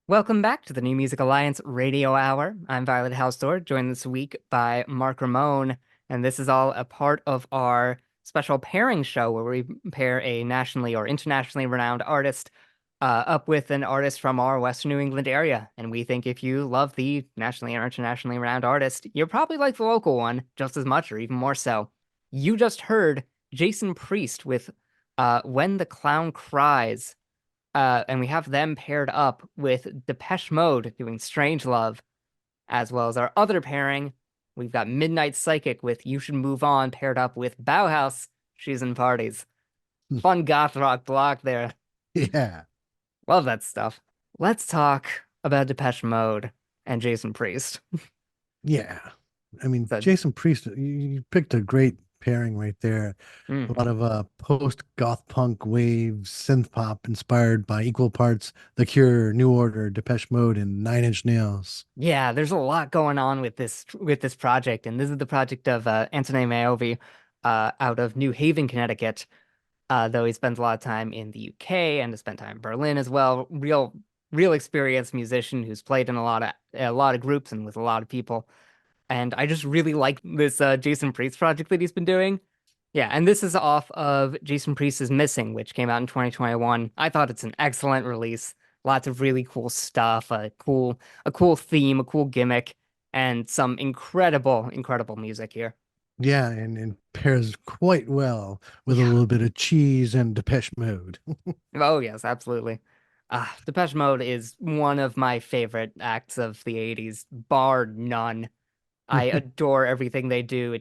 Welcome back to the New Music Alliance Radio Hour. I'm Violet Hausthor, joined this week by Mark Ramone, and this is all a part of our special pairing show where we pair a nationally or internationally renowned artist up with an artist from our Western New England area. And we think if you love the nationally or internationally renowned artist, you'll probably like the local one just as much or even more so. You just heard Jason Priest with When the Clown Cries. And we have them paired up with Depeche Mode doing Strange Love, as well as our other pairing. We've got Midnight Psychic with You Should Move On paired up with Bauhaus, She's in Parties. Fun goth rock block there. Yeah, Love that stuff. Let's talk about Depeche Mode and Jason Priest. yeah. I mean, So, Jason Priest, you picked a great pairing right there. A mm, lot of post-goth punk wave synth pop inspired by equal parts The Cure, New Order, Depeche Mode, and Nine Inch Nails. yeah, there's a lot going on with this project, and this is the project of Anthony Maiovi out of New Haven, Connecticut. Though he spends a lot of time in the UK and has spent time in Berlin as well. Real experienced musician who's played in a lot of groups and with a lot of people. And I just really like this Jason Priest project that he's been doing. Yeah, and this is off of Jason Priest's Missing, which came out in 2021. I thought it's an excellent release. Lots of really cool stuff, a cool theme, a cool gimmick, and some incredible music here. Yeah, and pairs quite well with a Yeah. little bit of cheese and Depeche Mode. Oh, yes, absolutely. Depeche Mode is one of my favorite acts of the 80s, bar none. I adore everything they do.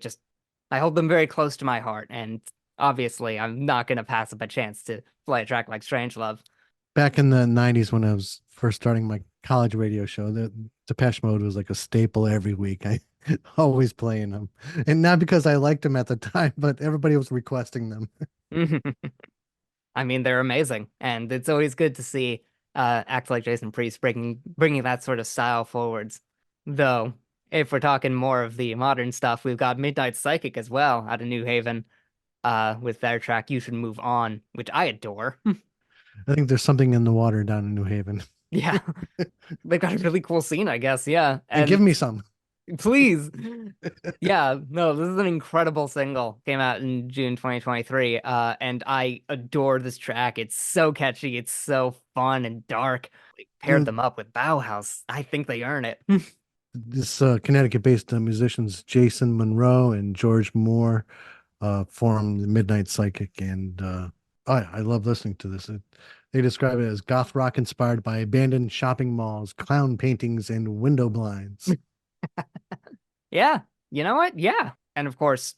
I hold them very close to my heart, and obviously, I'm not going to pass up a chance to play a track like Strangelove. Back in the 90s when I was first starting my college radio show, the Depeche Mode was like a staple every week. I always playing them. And not because I liked them at the time, but everybody was requesting them. I mean, they're amazing, and it's always good to see acts like Jason Priest bringing that sort of style forwards. Though, if we're talking more of the modern stuff, we've got Midnight Psychic as well out of New Haven, with their track "You Should Move On," which I adore. I think there's something in the water down in New Haven. Yeah, they've got a really cool scene, I guess. Yeah, And give and me some. please, yeah, no, this is an incredible single. Came out in June 2023, and I adore this track. It's so catchy, it's so fun and dark. Paired Mm, them up with Bauhaus. I think they earn it. This Connecticut-based musicians Jason Monroe and George Moore formed the Midnight Psychic, and I love listening to this. They describe it as goth rock inspired by abandoned shopping malls, clown paintings, and window blinds. Yeah, you know what? Yeah. And of course,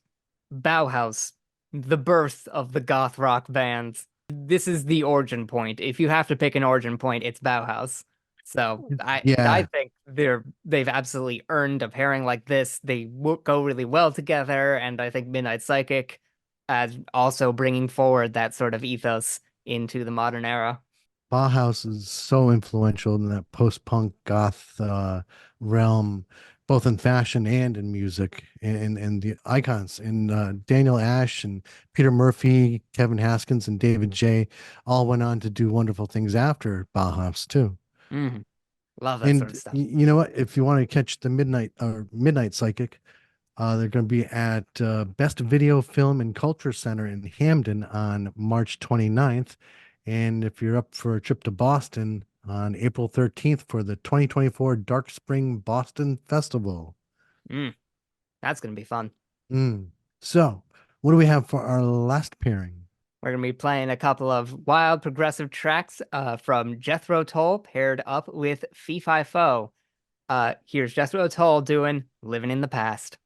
Bauhaus, the birth of the goth rock bands. This is the origin point. If you have to pick an origin point, it's Bauhaus. So I Yeah, think they've absolutely earned a pairing like this. They go really well together, and I think Midnight Psychic as also bringing forward that sort of ethos into the modern era. Bauhaus is so influential in that post-punk goth realm, both in fashion and in music, and the icons. And Daniel Ash and Peter Murphy, Kevin Haskins, and David J. all went on to do wonderful things after Bauhaus too. Mhm. Love that sort And of stuff. you know what? If you want to catch the Midnight Psychic, they're going to be at Best Video Film and Culture Center in Hamden on March 29th. And if you're up for a trip to Boston on April 13th for the 2024 Dark Spring Boston Festival. Mm, that's gonna be fun. Mm. So, what do we have for our last pairing? We're gonna be playing a couple of wild progressive tracks from Jethro Tull paired up with Fee Fi Fo. Here's Jethro Tull doing "Living in the Past."